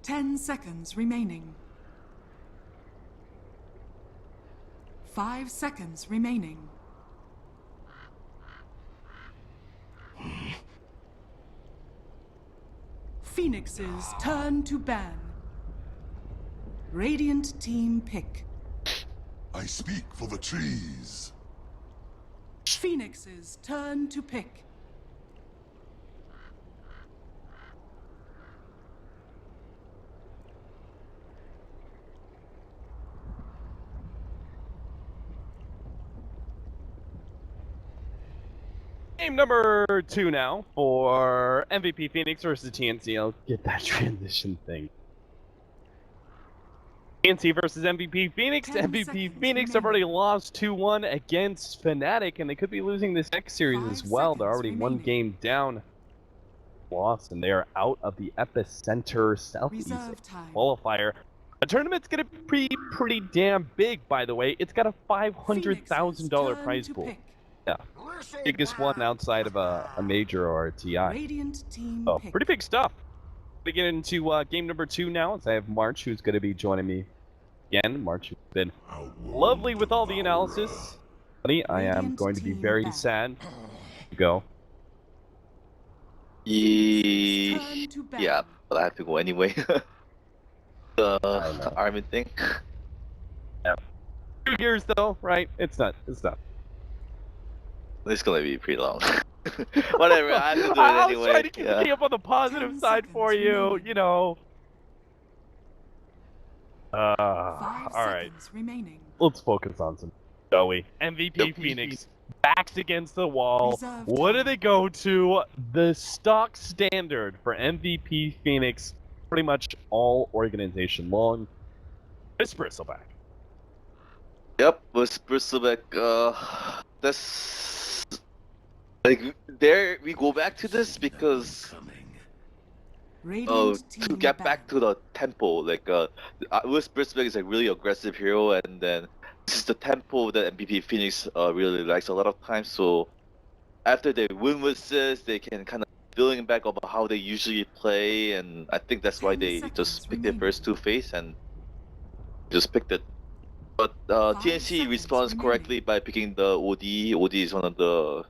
10 seconds remaining. 5 seconds remaining. Phoenix's turn to ban. Radiant team pick. I speak for the trees. Phoenix's turn to pick. Game number 2 now for MVP Phoenix versus TNC. I'll get that transition thing. TNC versus MVP Phoenix. MVP Phoenix have already lost 2-1 against Fnatic, and they could be losing this next series as well. They're already one game down. Lost, and they are out of the EPICENTER Southeast Qualifier. The tournament's gonna be pretty damn big, by the way. It's got a $500,000 prize pool. Yeah, biggest one outside of a major or a TI. So pretty big stuff. We get into game number 2 now, as I have March, who's going to be joining me again. March has been lovely with all the analysis. Buddy, I am going to be very sad to go. Yeah, but I have to go anyway. The army thing. Yeah. 2 years though, right? It's not. It's gonna be pretty long. Whatever, I have to do it anyway. I was trying to keep the up on the positive side for you, you know. Alright. Let's focus on some, shall we? MVP Phoenix, backs against the wall. What do they go to? The stock standard for MVP Phoenix, pretty much all organization long. It's Bristleback. Yep, with Bristleback, that's... Like, there we go back to this because to get back to the tempo, like Willis Bristleback is a really aggressive hero, and then this is the tempo that MVP Phoenix really likes a lot of times. So after they win with this, they can kind of building back about how they usually play, and I think that's why they just picked their first 2 phase and just picked it. But TNC responds correctly by picking the OD. OD is one of the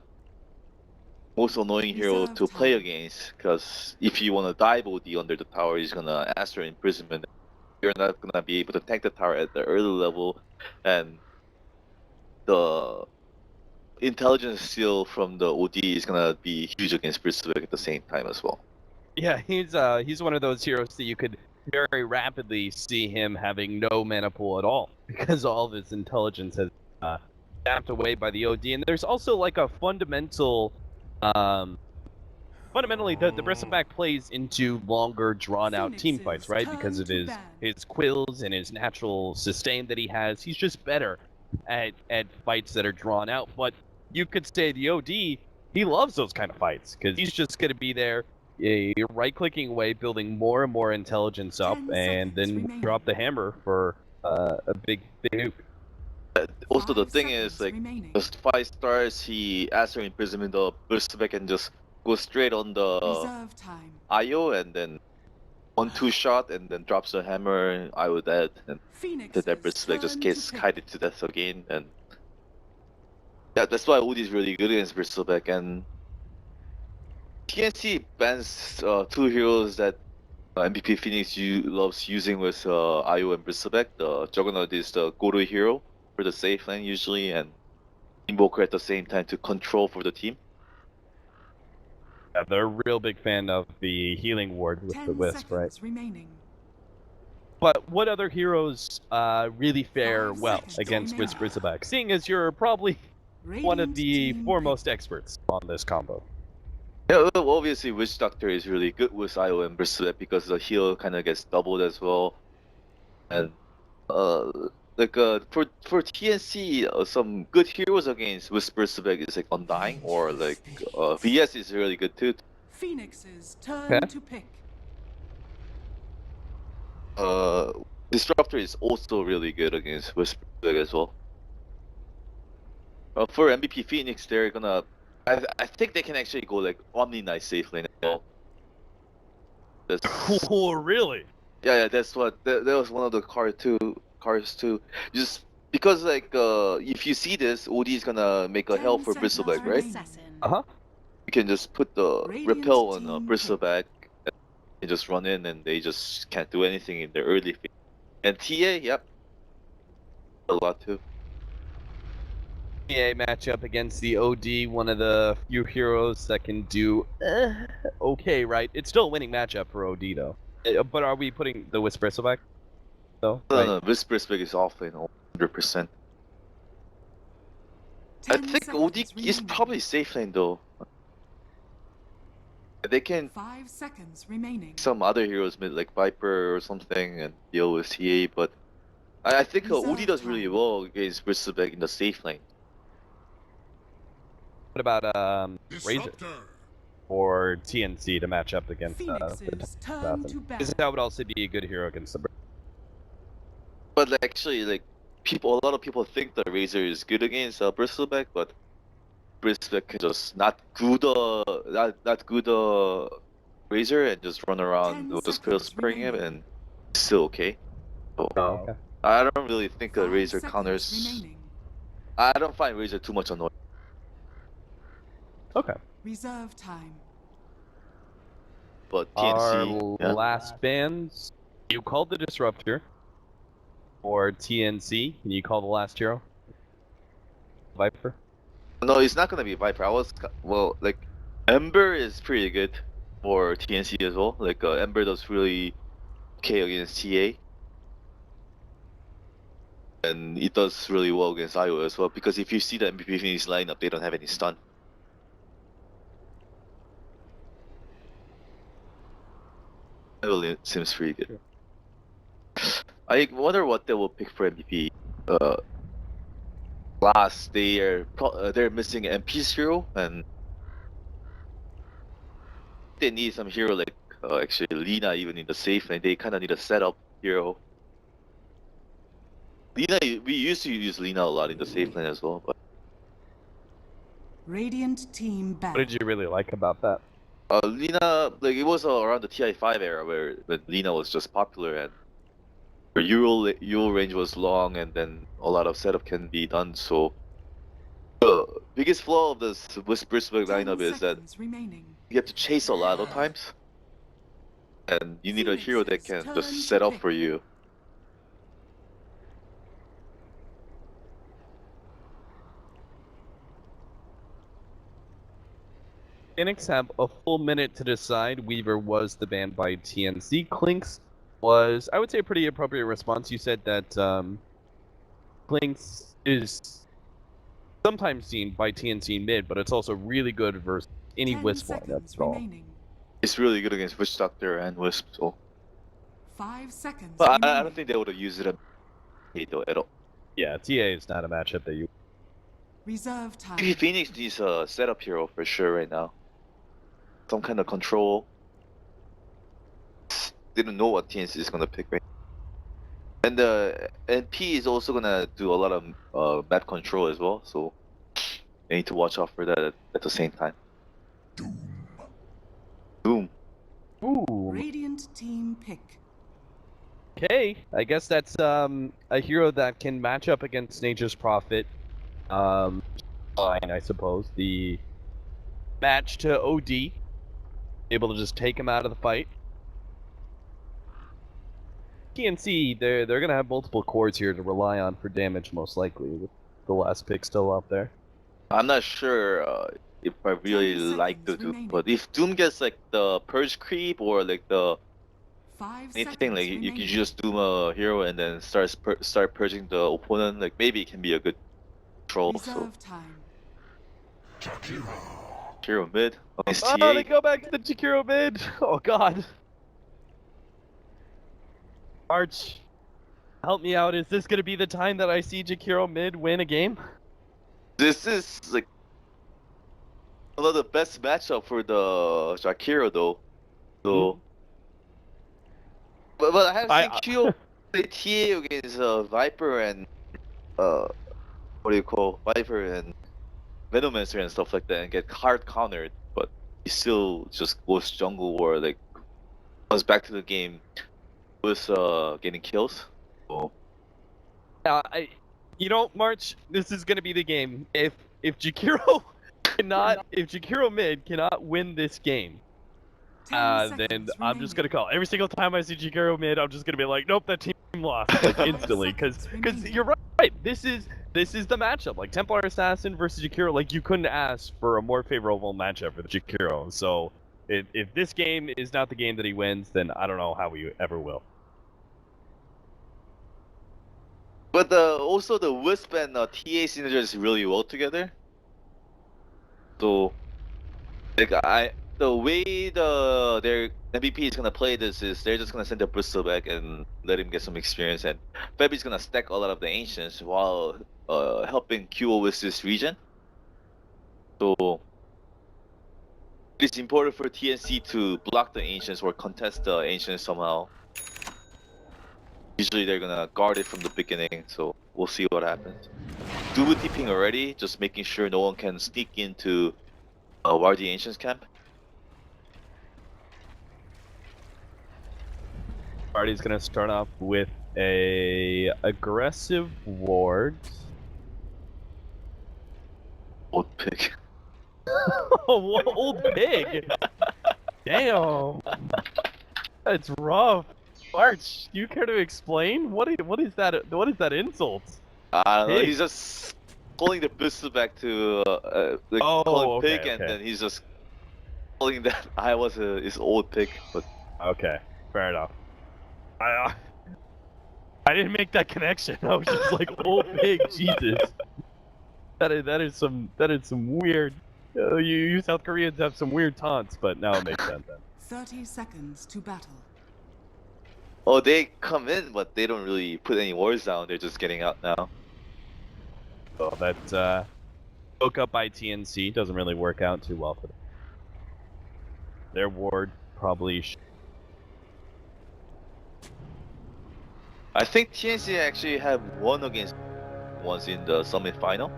most annoying hero to play against, because if you want to dive OD under the tower, he's gonna ask for imprisonment. You're not gonna be able to tank the tower at the early level, and the intelligence steal from the OD is gonna be huge against Bristleback at the same time as well. Yeah, he's one of those heroes that you could very rapidly see him having no mana pool at all, because all of his intelligence has tapped away by the OD. And there's also like a fundamental fundamentally the Bristleback plays into longer drawn out team fights, right? Because of his quills and his natural sustain that he has. He's just better at fights that are drawn out. But you could say the OD, he loves those kind of fights, because he's just going to be there right clicking away, building more and more intelligence up, and then drop the hammer for a big nuke. Also, the thing is, like, just 5 stars, he asks for imprisonment, the Bristleback can just go straight on the IO, and then 1-2 shot, and then drops the hammer, IO dead, and that Bristleback just gets kited to death again. And yeah, that's why OD is really good against Bristleback. And TNC bans 2 heroes that MVP Phoenix loves using with IO and Bristleback. The Juggernaut is the go-to hero for the safe lane usually, and Invoker at the same time to control for the team. Yeah, they're a real big fan of the healing ward with the Wisp, right? But what other heroes really fare well against Bristleback, seeing as you're probably one of the foremost experts on this combo? Yeah, well, obviously Witch Doctor is really good with IO and Bristleback because the heal kind of gets doubled as well. And like for TNC, some good heroes against with Bristleback is like Undying, or like VS is really good too. Phoenix's turn to pick. Disruptor is also really good against Bristleback as well. For MVP Phoenix, they're gonna. I think they can actually go like Omni Knight safe lane as well. Oh, really? Yeah, that's what that was one of the cars too. Just because like if you see this, OD is gonna make a 10 hell for seconds Bristleback, right? remaining. Uh-huh. You can just put the Radiant repel on team Bristleback and just run in, and they just can't do anything in the early phase. And TA, yep, a lot too. A matchup against the OD, one of the few heroes that can do okay, right? It's still a winning matchup for OD though. But are we putting the Wisp Bristleback though? No, Right? no, this Bristleback is offlane 100%. I 10 think OD seconds is remaining. probably safe lane though. They can 5 seconds remaining. some other heroes mid like Viper or something and deal with TA, but I think OD Reserve does really time. well against Bristleback in the safe lane. What about Razor Disruptor. or TNC to match up against Phoenix's turn Assassin? to ban. Because that would also be a good hero against the But like, actually, like a lot of people think the Razor is good against Bristleback, but Bristleback can just not good Razor and just run around 10 with just kill seconds spraying him remaining. and it's still okay. So Oh, okay. I don't really think 5 Razor seconds counters. remaining. I don't find Razor too much annoying. Okay. Reserve time. But Our TNC, yeah. last bands. You called the Disruptor. Or TNC. Can you call the last hero? Viper? No, it's not gonna be Viper. Well, like Ember is pretty good for TNC as well. Like Ember does really okay against TA. And it does really well against IO as well, because if you see the MVP Phoenix lineup, they don't have any stun. It seems pretty good. I wonder what they will pick for MVP. Last they're missing MP's hero, and they need some hero like actually Lina even in the safe lane. They kind of need a setup hero. Lina, we used to use Lina a lot in the safe lane as well, but Radiant team ban. What did you really like about that? Lina, like it was around the TI5 era where when Lina was just popular and her Euro range was long and then a lot of setup can be done. So the biggest flaw of this Bristleback 10 lineup is that seconds remaining. you have to chase a lot of times, and you need a hero that can Phoenix's just turn set to up pick. for you. Phoenix have a full minute to decide. Weaver was the ban by TNC. Clinks was, I would say, a pretty appropriate response. You said that Clinks is sometimes seen by TNC in mid, but it's also really good versus any 10 Wisp lineup seconds at all. remaining. It's really good against Witch Doctor and Wisp. So, 5 seconds but remaining. I don't think they would have used it at all. Yeah, TA is not a matchup that you. Reserve time. Maybe Phoenix needs a setup hero for sure right now. Some kind of control. They don't know what TNC is gonna pick right. And NP is also gonna do a lot of map control as well, so they need to watch out for that at the same time. Boom. Ooh. Radiant team pick. Okay, I guess that's a hero that can match up against Nature's Prophet. Fine, I suppose. The match to OD, able to just take him out of the fight. TNC, they're gonna have multiple cores here to rely on for damage, most likely, with the last pick still out there. I'm not sure if I really 10 like the seconds Doom, remaining. but if Doom gets like the Purge creep or like the 5 anything, seconds like you remaining. can just Doom a hero and then start purging the opponent, like maybe it can be a good control. So Reserve time. hero mid against Oh, TA. they go back to the Jakiro mid! Oh god. Arch, help me out. Is this gonna be the time that I see Jakiro mid win a game? This is like one of the best matchup for the Shakira though. So, but I have I- seen Kyo play TA against Viper and what do you call Viper and Venomancer and stuff like that and get hard countered, but he still just goes jungle or like comes back to the game was getting kills. So, You know, March, this is gonna be the game. If Jakiro if Jakiro mid cannot win this game, 10 then seconds I'm just gonna remaining. call. Every single time I see Jakiro mid, I'm just gonna be like, nope, that team lost like instantly. Because you're right. This is the matchup. Like Templar Assassin versus Jakiro. Like you couldn't ask for a more favorable matchup for the Jakiro. So if this game is not the game that he wins, then I don't know how we ever will. but also the Wisp and TA synergize really well together. So, like the way their MVP is gonna play this is they're just gonna send the Bristol back and let him get some experience, and Febby's gonna stack a lot of the ancients while helping QO with this region. So it's important for TNC to block the ancients or contest the ancients somehow. Usually they're gonna guard it from the beginning, so we'll see what happens. Dubu TPing already, just making sure no one can sneak into Wardy Ancients camp. Party's gonna start off with a aggressive ward. Old pick. Oh, old pig! Damn, that's rough. March, do you care to explain? What is that? What is that insult? I don't know, Pig. he's just calling the Bristol back to like Oh, calling pig, okay, and okay. then he's just calling that I was his old pig. But Okay, fair enough. I didn't make that connection. I was just like, old pig, Jesus. That is some weird. You South Koreans have some weird taunts, but now it makes sense then. 30 seconds to battle. oh, they come in, but they don't really put any wards down. They're just getting out now. So that spoke up by TNC doesn't really work out too well for them. Their ward probably. I think TNC actually have won against once in the summit final.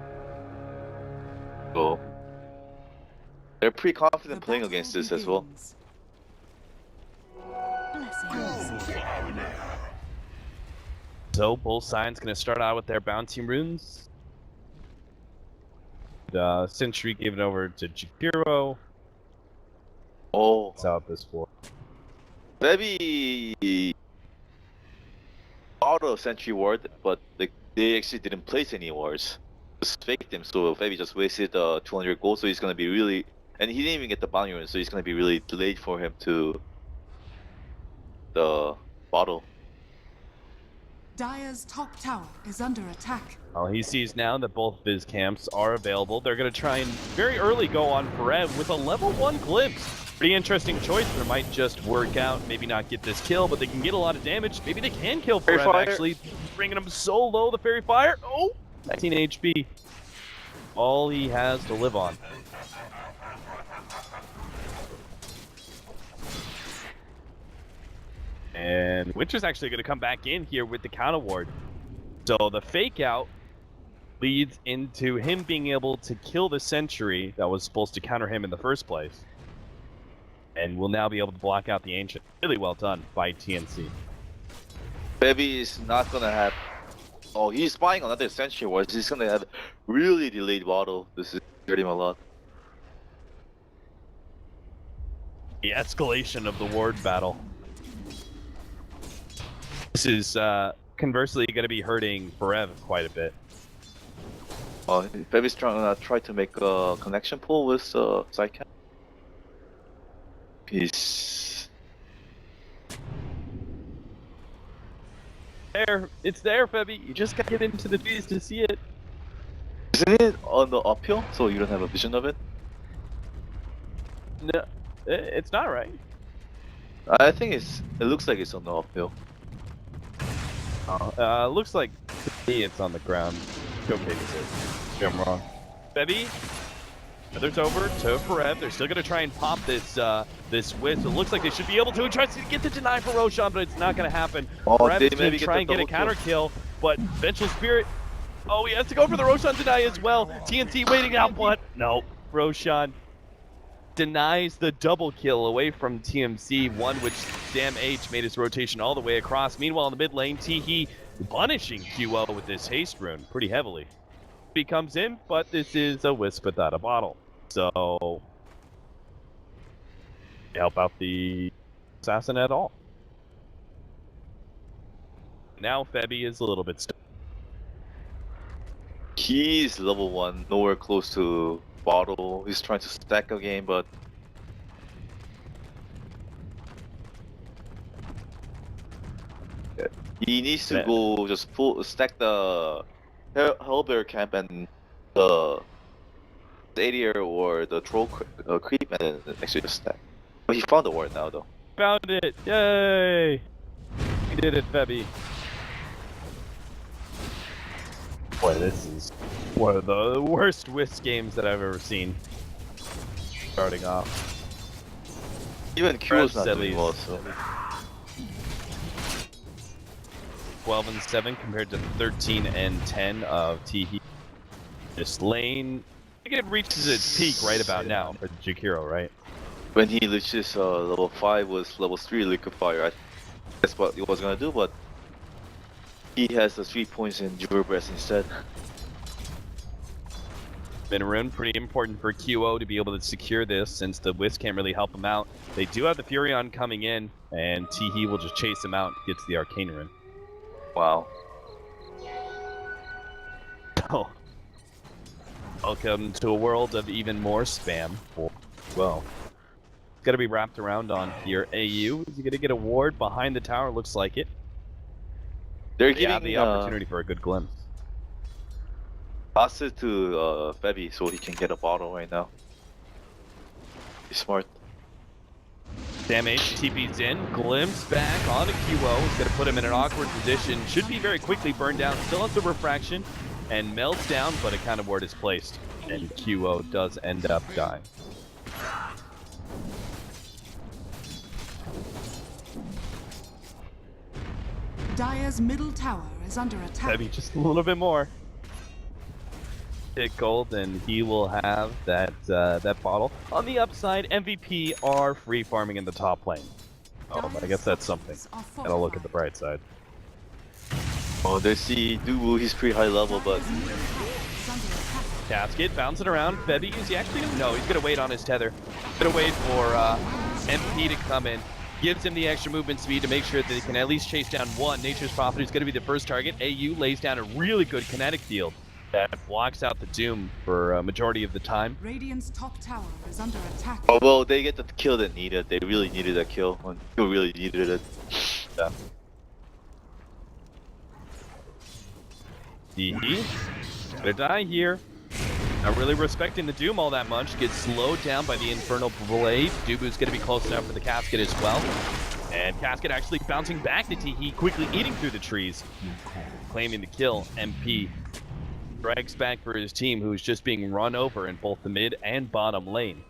So they're pretty confident The playing battle against this as well. begins. So both sides gonna start out with their bounty runes. Sentry gave it over to Jakiro. Oh, That's out this war. maybe auto sentry ward, but they actually didn't place any wards. Just faked them, so maybe just wasted 200 gold. So he's gonna be really, and he didn't even get the bounty rune, so he's gonna be really delayed for him to the bottle. Dire's top tower is under attack. Well, he sees now that both of his camps are available. They're going to try and very early go on Ferev with a level 1 glimpse. Pretty interesting choice. There might just work out, maybe not get this kill, but they can get a lot of damage. Maybe they can kill Fairy Ferev, Fire. actually. Bringing him so low, the Fairy Fire. Oh, 19 HP. All he has to live on. And Winter's actually going to come back in here with the counter ward. So the fake out leads into him being able to kill the sentry that was supposed to counter him in the first place. And will now be able to block out the ancient. Really well done by TNC. Baby is not gonna have. Oh, he's buying another sentry wards. He's gonna have really delayed bottle. This is hurting him a lot. The escalation of the ward battle. This is conversely going to be hurting Ferev quite a bit. Oh, Baby's trying to try to make a connection pull with Psycam. He's There, it's there, Febby. You just got to get into the trees to see it. isn't it on the uphill, so you don't have a vision of it? No, it's not right. I think it looks like it's on the uphill. Looks like to me it's on the ground. Go fix it. If I'm wrong. Febby, feathers over to Ferev. They're still gonna try and pop this this whiz. It looks like they should be able to. He tries to get the deny for Roshan, but it's not gonna happen. Oh, Ferev they is gonna maybe get try the and get a double counter kill, but Vengeful Spirit. Oh, he has to go for the Roshan deny as well. TNT waiting out, but no, Roshan denies the double kill away from TMC, one which Damn H made his rotation all the way across. Meanwhile, in the mid lane, Teehee punishing QO with this haste rune pretty heavily. He comes in, but this is a wisp without a bottle. So, help out the assassin at all. Now Febby is a little bit stuck. He's level 1, nowhere close to bottle. He's trying to stack a game, but he needs to go just stack the Hellbear camp and the area or the troll creep, and then actually just stack. But he found the ward now, though. Found it! Yay! He did it, Febby. Boy, this is one of the worst Wisp games that I've ever seen. Starting off. Even Q's not at doing least. well, so. 12-7 compared to 13-10 of Teehee. This lane, I think it reaches its peak right about now for Jakiro, right? When he reaches level 5 was level 3 Liquefier, that's what he was gonna do, but he has the 3 points in Jewel Breast instead. Min-rune, pretty important for QO to be able to secure this since the Wisp can't really help him out. They do have the Furion coming in, and Teehee will just chase him out and get to the Arcane Rune. Wow. Oh. Welcome to a world of even more spam. Well, it's got to be wrapped around on here. AU, is he going to get a ward behind the tower? Looks like it. They're They have giving the opportunity for a good glimpse. pass it to Febby so he can get a bottle right now. He's smart. Damage, TP's in, glimpse back onto QO. He's going to put him in an awkward position. Should be very quickly burned down. Still has the refraction and melts down, but a counter ward is placed. And QO does end up dying. Dire's middle tower is under attack. Maybe just a little bit more. Hit gold, and he will have that that bottle. On the upside, MVP are free farming in the top lane. Oh, but I guess that's something. Gotta look at the bright side. Oh, they see Duwu, he's pretty high level, but Casket bouncing around. Febby, is he actually gonna? No, he's gonna wait on his tether. Gonna wait for MP to come in. Gives him the extra movement speed to make sure that he can at least chase down one. Nature's Prophet is gonna be the first target. AU lays down a really good kinetic field that blocks out the Doom for a majority of the time. Radiant's top tower is under attack. oh well, they get the kill they needed. They really needed that kill. They really needed it. Yeah. Teehee, gonna die here. Not really respecting the Doom all that much. Gets slowed down by the Infernal Blade. Dubu's gonna be close enough for the Casket as well. And Casket actually bouncing back to Teehee, quickly eating through the trees. Claiming the kill. MP drags back for his team, who's just being run over in both the mid and bottom lane.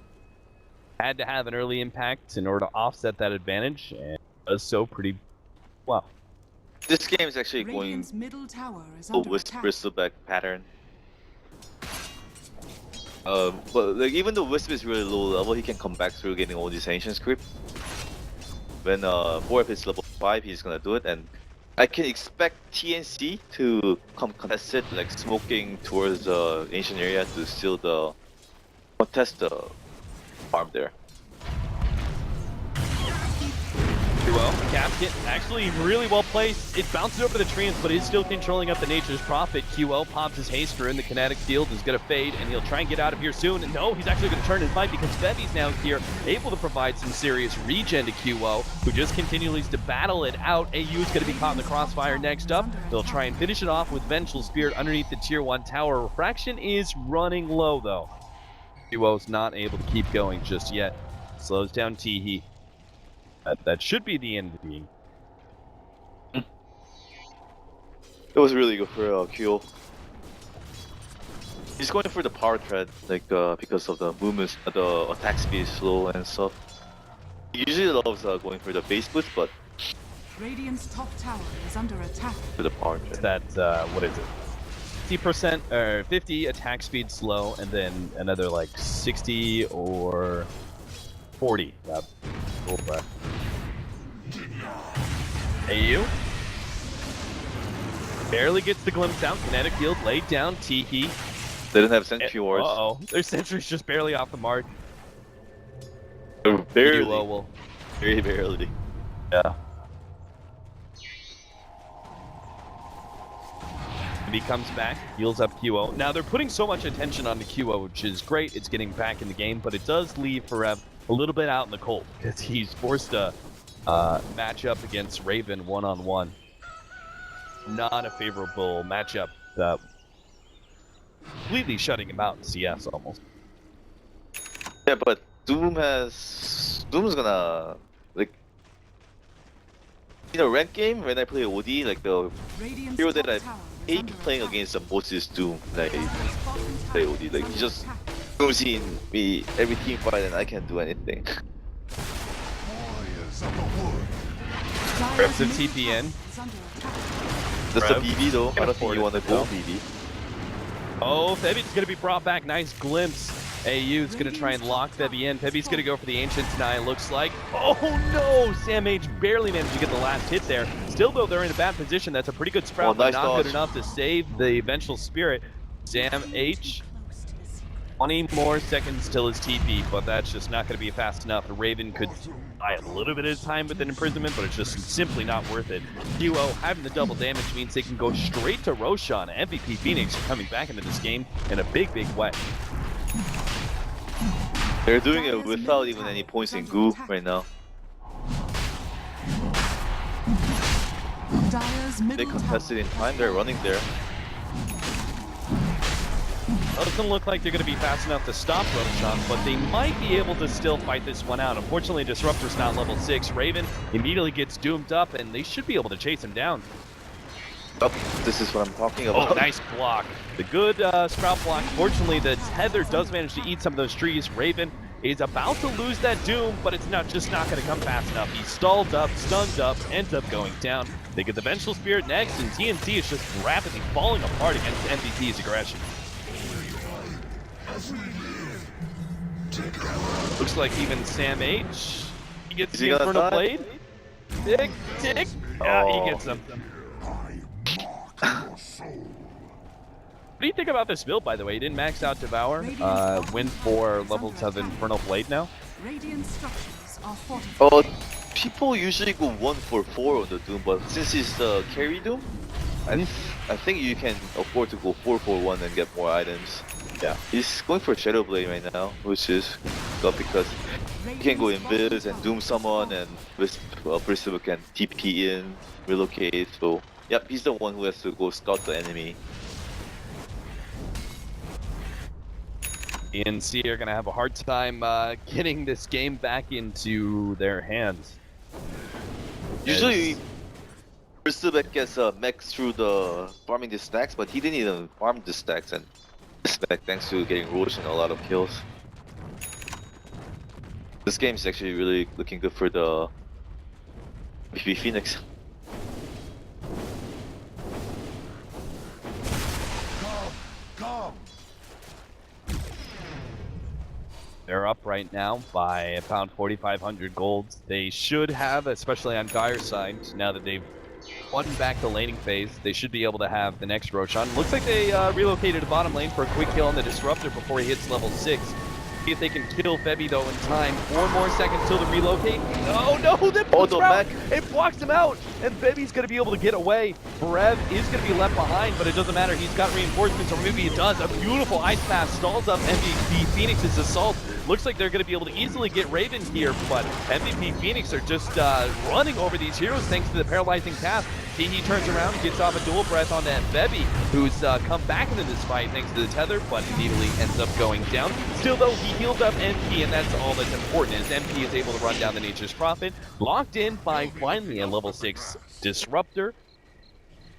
Had to have an early impact in order to offset that advantage, and does so pretty well. This game is actually going Radiant's middle tower is full under with attack. bristleback pattern. But like even though Wisp is really low level, he can come back through getting all these ancient creep. When 4 of his level 5, he's gonna do it, and I can expect TNC to come contest it, like smoking towards the ancient area to steal the contest the farm there. Well, Casket actually really well placed. It bounces over the treants, but is still controlling up the Nature's Prophet. QO pops his haste rune. The kinetic field is going to fade, and he'll try and get out of here soon. And no, he's actually going to turn and fight because Febby's now here, able to provide some serious regen to QO, who just continues to battle it out. AU is going to be caught in the crossfire next up. They'll try and finish it off with Vengeful Spirit underneath the tier 1 tower. Refraction is running low, though. QO's not able to keep going just yet. Slows down Teehee. That should be the end of the game. It was really good for Q. He's going for the power tread, like because of the movements, the attack speed is slow and stuff. He usually loves going for the base boost, but Radiant's top tower is under attack. for the power tread. That what is it? 50% or 50 attack speed slow, and then another like 60 or 40. Yep. Cool breath. AU. Barely gets the glimpse out. Kinetic field laid down. Tiki. They didn't have sentry wards. Uh-oh. Their sentry's just barely off the mark. Barely. Duo will. Very barely. Yeah. And he comes back, heals up QO. Now they're putting so much attention on the QO, which is great. It's getting back in the game, but it does leave Forev a little bit out in the cold because he's forced to match up against Raven one-on-one. Not a favorable matchup. Completely shutting him out in CS almost. Yeah, but Doom's gonna like in a ranked game when I play OD, like the Radiant's hero that top I tower is hate under playing attack. against the most is Doom. Like Dire's bottom play tower OD, is like he under just attack. goes in me every team fight and I can't do anything. Warriors of the wood. Dire's Grabs the middle TPN. tower is under attack. That's the Rev. BB though. I Can don't think afford you it, want to though. go BB. Oh, Febi's gonna be brought back. Nice glimpse. AU's gonna try and lock Febi in. Febi's gonna go for the Ancient Deny, it looks like. Oh no! Sam H barely managed to get the last hit there. Still though, they're in a bad position. That's a pretty good sprout, Oh, but nice not dodge. good enough to save the Vengeful Spirit. Sam H, 20 more seconds till his TP, but that's just not gonna be fast enough. The Raven could buy a little bit of time with an imprisonment, but it's just simply not worth it. QO having the double damage means they can go straight to Roshan. MVP Phoenix coming back into this game in a big way. They're doing it without even any points in goo right now. Dire's They middle contested in tower time, they're running there. Doesn't look like they're going to be fast enough to stop Roshan, but they might be able to still fight this one out. Unfortunately, Disruptor's not level 6. Raven immediately gets doomed up, and they should be able to chase him down. Oh, this is what I'm talking Oh, about. nice block. The good Sprout block. Fortunately, the Tether does manage to eat some of those trees. Raven is about to lose that Doom, but it's not going to come fast enough. He's stalled up, stunned up, ends up going down. They get the Vengeful Spirit next, and TNC is just rapidly falling apart against MVP's aggression. Looks like even Sam H, he gets Is the he gonna Infernal die? Blade. Tick, tick. Yeah, Oh. he gets him. What do you think about this build, by the way? You didn't max out Devour. Went for levels of Infernal Blade now. Radiant structures are fortified. Oh, people usually go 1-4-4 on the Doom, but since it's the carry Doom, I think you can afford to go 4-4-1 and get more items. Yeah, he's going for Shadow Blade right now, which is good because he can go invis and Doom someone, and Bristol can TP in, relocate. So, yep, he's the one who has to go scout the enemy. ENC are going to have a hard time getting this game back into their hands. Usually, Bristol gets max through the farming the stacks, but he didn't even farm the stacks and back thanks to getting Roche and a lot of kills. This game is actually really looking good for the BP Phoenix. Come! They're up right now by about 4,500 gold. They should have, especially on Dire's side, now that they've won back the laning phase, they should be able to have the next Roshan. Looks like they relocated to bottom lane for a quick kill on the Disruptor before he hits level 6. See if they can kill Febi though in time. 4 more seconds till the relocate. Oh no, that the Sprout, mech. it blocks him out, and Febi's gonna be able to get away. Brev is gonna be left behind, but it doesn't matter. He's got reinforcements, or maybe he does. A beautiful ice pass stalls up MVP Phoenix's assault. Looks like they're gonna be able to easily get Raven here, but MVP Phoenix are just running over these heroes thanks to the paralyzing path. He turns around, gets off a dual breath on that Febi, who's come back into this fight thanks to the tether, but immediately ends up going down. Still though, he healed up MP, and that's all that's important, as MP is able to run down the Nature's Prophet, locked in by finally a level 6 Disruptor.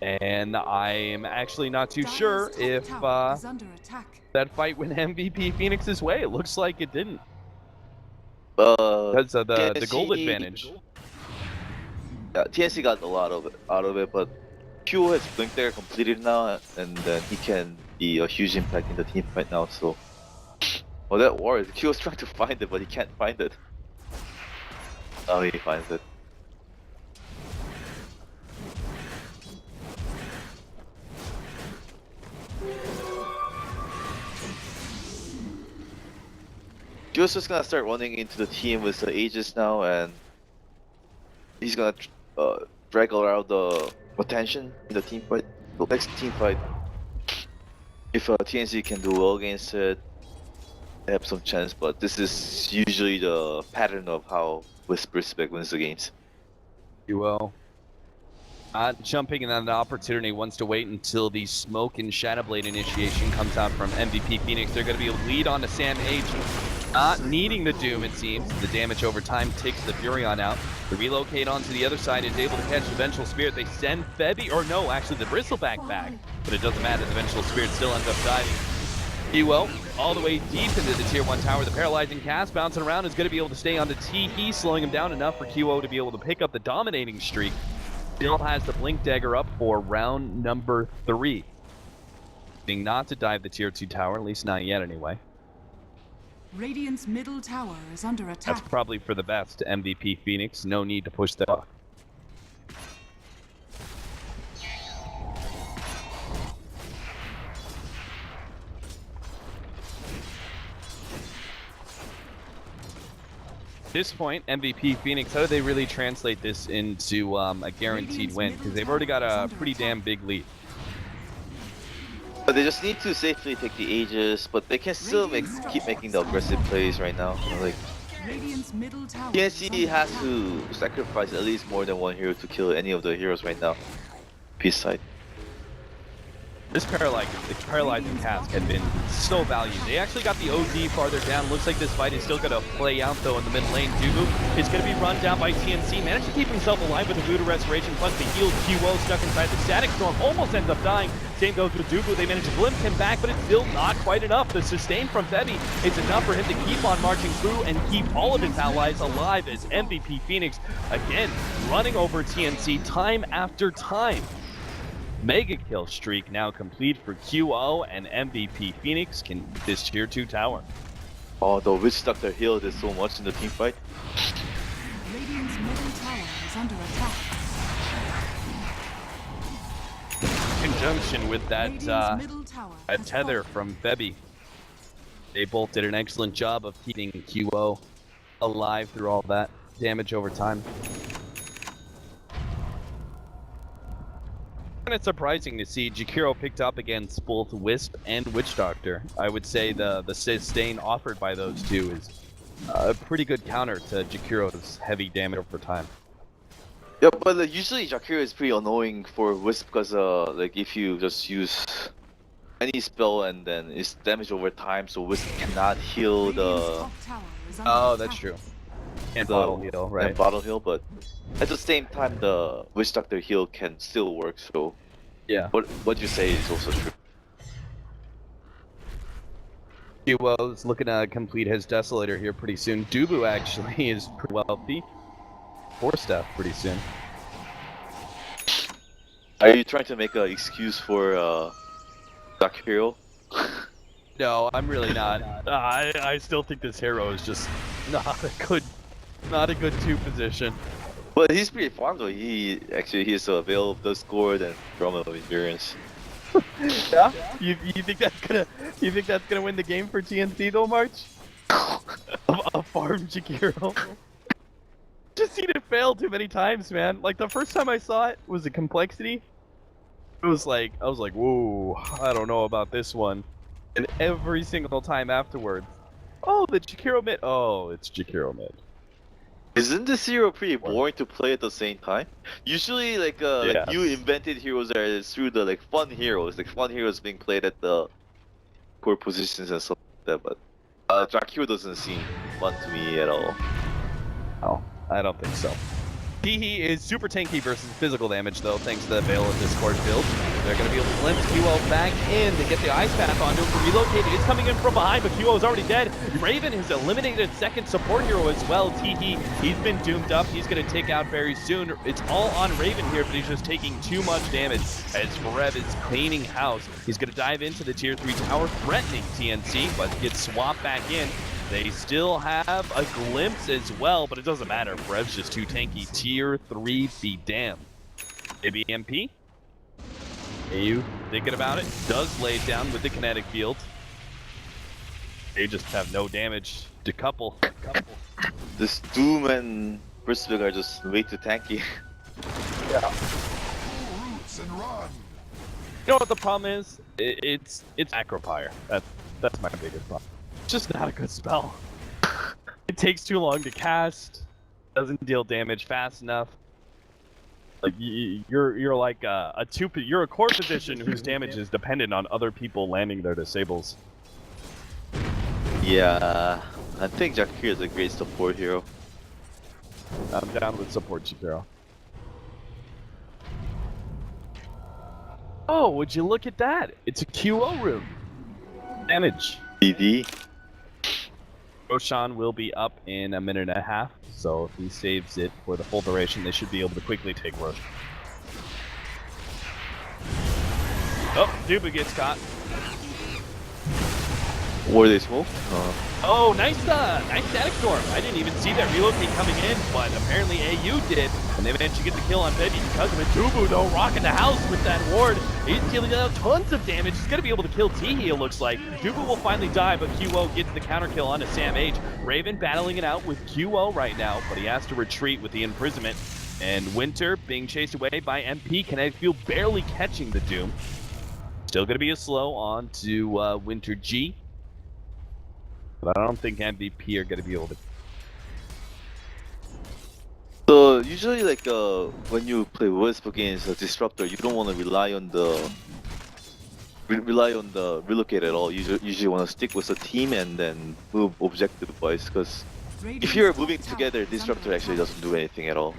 And I am actually not too sure if that fight went MVP Phoenix's way. It looks like it didn't. Because of the gold advantage. Yeah, TNC got a lot of it out of it, but Q has Blink there completed now, and then he can be a huge impact in the team right now. So, well, that war, Q was trying to find it, but he can't find it. Oh, he finds it. Joe's just gonna start running into the team with the Aegis now, and he's gonna drag around the attention in the team fight. The next team fight, if TNC can do well against it, they have some chance. But this is usually the pattern of how Whisperspec wins the games. You will. Jumping in on the opportunity, wants to wait until the Smoke and Shadowblade initiation comes out from MVP Phoenix. They're going to be a lead on to Sam H. Not needing the Doom, it seems. The damage over time takes the Furion out. The relocate onto the other side is able to catch the Vengeful Spirit. They send Febby, or no, actually the Bristleback back. But it doesn't matter, the Vengeful Spirit still ends up diving. Ewell, all the way deep into the Tier 1 tower. The Paralyzing Cast bouncing around is going to be able to stay onto T. Slowing him down enough for QO to be able to pick up the dominating streak. Still has the Blink Dagger up for round number 3. Being not to dive the Tier 2 tower, at least not yet anyway. Radiant's middle tower is under attack. That's probably for the best, MVP Phoenix. No need to push that up. At this point, MVP Phoenix, how do they really translate this into a guaranteed win? Because they've already got a pretty damn big lead. But they just need to safely take the Aegis, but they can still keep making the aggressive plays right now. Like, TNC has to sacrifice at least more than one hero to kill any of the heroes right now. Peace side. This paralyzing cast had been so valued. They actually got the OD farther down. Looks like this fight is still going to play out though in the mid lane. Dubu is going to be run down by TNC. Managed to keep himself alive with the Voodoo Restoration plus the healed QO stuck inside the Static Storm. Almost ends up dying. Same goes with Dubu. They managed to glimpse him back, but it's still not quite enough. The sustain from Febby is enough for him to keep on marching through and keep all of his allies alive as MVP Phoenix again running over TNC time after time. Mega kill streak now complete for QO, and MVP Phoenix can this Tier 2 tower. Oh, the Witch Doctor heal did so much in the team fight. Radiant's middle tower is under attack. In conjunction with that a tether from Febby, they both did an excellent job of keeping QO alive through all that damage over time. And it's surprising to see Jakiro picked up against both Wisp and Witch Doctor. I would say the sustain offered by those two is a pretty good counter to Jakiro's heavy damage over time. Yeah, but usually Jakiro is pretty annoying for Wisp because like if you just use any spell and then it's damage over time, so Wisp cannot heal the. Oh, that's true. And bottle heal, right? And bottle heal, but at the same time, the Witch Doctor heal can still work. So, yeah. What you say is also true. Duo's looking to complete his Desolator here pretty soon. Dubu actually is pretty wealthy. 4 staff pretty soon. Are you trying to make an excuse for Jakiro? No, I'm really not. I still think this hero is just not a good 2 position. But he's pretty farm though. He is a Veil of the Scored and Drama of Endurance. Yeah? You think that's gonna win the game for TNC though, March? A farm Jakiro. Just seen it fail too many times, man. Like the first time I saw it was the Complexity. It was like I was like, whoa, I don't know about this one. And every single time afterwards, oh, the Jakiro mid. Oh, it's Jakiro mid. Isn't this hero pretty boring to play at the same time? Usually, like you invented heroes are through the fun heroes, fun heroes being played at the core positions and stuff like that. But Jakiro doesn't seem fun to me at all. Oh, I don't think so. He is super tanky versus physical damage though, thanks to the Veil of Discord build. They're going to be able to glimpse QO back in to get the Ice Path onto him. Relocated, it's coming in from behind, but QO is already dead. Raven has eliminated second support hero as well. Teehee, he's been doomed up. He's going to take out very soon. It's all on Raven here, but he's just taking too much damage as Rev is cleaning house. He's going to dive into the Tier 3 tower, threatening TNC, but gets swapped back in. They still have a glimpse as well, but it doesn't matter. Brev's just too tanky. Tier 3 be damned. Maybe MP? AU thinking about it. Does lay it down with the kinetic field. They just have no damage to couple. This Doom and Brisbane are just way too tanky. Pull roots and run. You know what the problem is? It's Acropire. That's my biggest problem. It's just not a good spell. It takes too long to cast. Doesn't deal damage fast enough. Like you're like you're a core position whose damage is dependent on other people landing their disables. Yeah, I think Jakir is a great support hero. I'm down with support Jakiro. Oh, would you look at that? It's a QO room. Damage. DD. Roshan will be up in a minute and a half, so if he saves it for the full duration, they should be able to quickly take Roshan. Oh, Duba gets caught. Or they smoke? Oh, nice static storm. I didn't even see that relocate coming in, but apparently AU did, and they managed to get the kill on Baby because of it. Dubu, though, rocking the house with that ward. He's dealing out tons of damage. He's going to be able to kill Teehee, it looks like. Dubu will finally die, but QO gets the counter kill onto Sam H. Raven battling it out with QO right now, but he has to retreat with the imprisonment. And Winter being chased away by MP. Kinetic Field barely catching the Doom. Still going to be a slow on to Winter G. But I don't think MVP are going to be able to. So usually, like when you play Wisp against a disruptor, you don't want to rely on the relocate at all. You usually want to stick with the team and then move objective-wise. Because if you're moving together, disruptor actually doesn't do anything at all.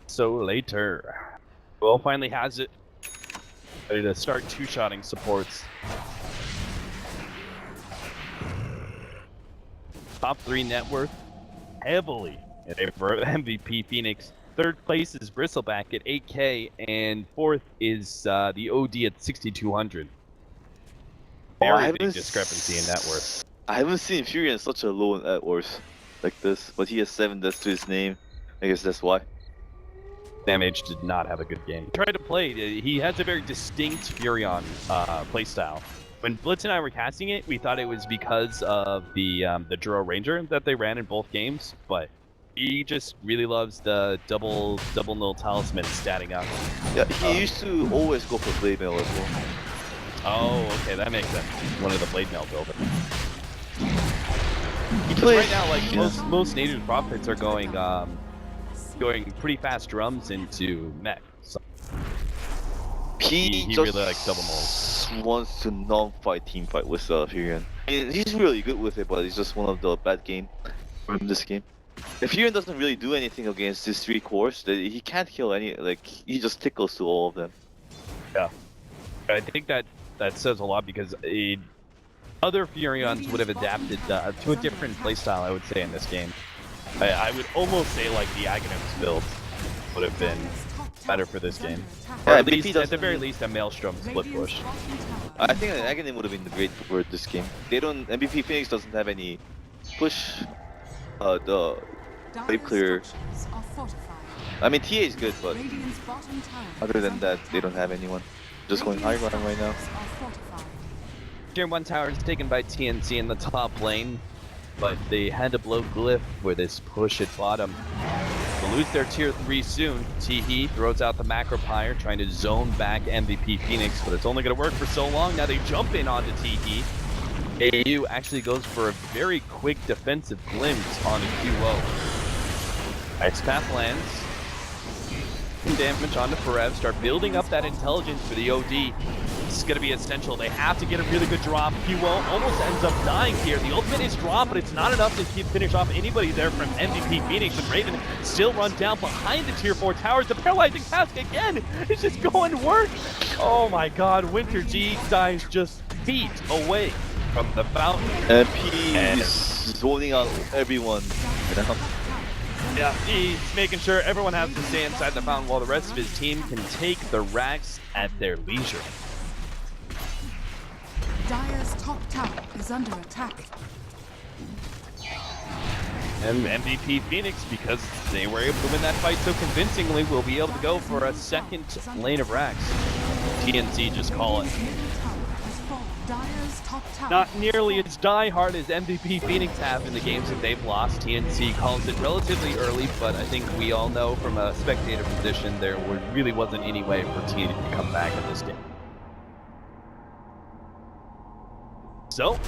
So later, Will finally has it. Ready to start two-shotting supports. Top 3 net worth, heavily in favor of MVP Phoenix. Third place is Bristleback at 8K, and fourth is the OD at 6,200. Very big discrepancy in net worth. I haven't seen Fury in such a low net worth like this, but he has 7 deaths to his name. I guess that's why. Sam H did not have a good game. He tried to play. He has a very distinct Furion playstyle. When Blitz and I were casting it, we thought it was because of the Duro Ranger that they ran in both games, but he just really loves the double null talisman statting up. Yeah, he used to always go for Blade Mail as well. Oh, okay, that makes sense. One of the Blade Mail builders. He plays Right now, like most native prophets are going pretty fast drums into mech. So he just really likes double nulls. wants to non-fight team fight with Furion. I mean, he's really good with it, but it's just one of the bad game from this game. If Furion doesn't really do anything against these 3 cores, he can't kill any. Like he just tickles to all of them. Yeah, I think that says a lot because other Furions would have adapted to a different playstyle, I would say, in this game. I would almost say like the Aghanim's build would have been better for this game. Or at the very least a Maelstrom split push. I think an Aghanim would have been great for this game. MVP Phoenix doesn't have any push. The wave clear. I mean TA is good, but other than that, they don't have anyone. Just going high ground right now. Tier 1 tower is taken by TNC in the top lane, but they had to blow Glyph for this push at bottom. They'll lose their tier 3 soon. Teehee throws out the Macropire, trying to zone back MVP Phoenix, but it's only going to work for so long. Now they jump in onto Teehee. AU actually goes for a very quick defensive glimpse onto QO. X-Path lands. Damage onto Forev, start building up that intelligence for the OD. This is going to be essential. They have to get a really good drop. QO almost ends up dying here. The ultimate is dropped, but it's not enough to finish off anybody there from MVP Phoenix. And Raven still runs down behind the tier 4 towers. The paralyzing task again is just going to work. Oh my god, Winter G dies just feet away from the fountain. MP is zoning out everyone. You know? Yeah, he's making sure everyone has to stay inside the fountain while the rest of his team can take the racks at their leisure. Dire's top tower is under attack. And MVP Phoenix, because they were able to win that fight so convincingly, will be able to go for a second lane of racks. TNC just call it. Radiant's middle tower has fallen. Dire's top tower Not nearly as die-hard as MVP Phoenix have in the games that they've lost. TNC calls it relatively early, but I think we all know from a spectator position there really wasn't any way for TNC to come back in this game. So,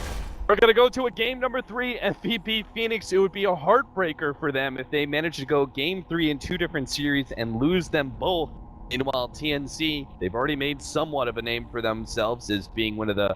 we're going to go to a game number 3, MVP Phoenix. It would be a heartbreaker for them if they managed to go game 3 in 2 different series and lose them both. Meanwhile, TNC, they've already made somewhat of a name for themselves as being one of the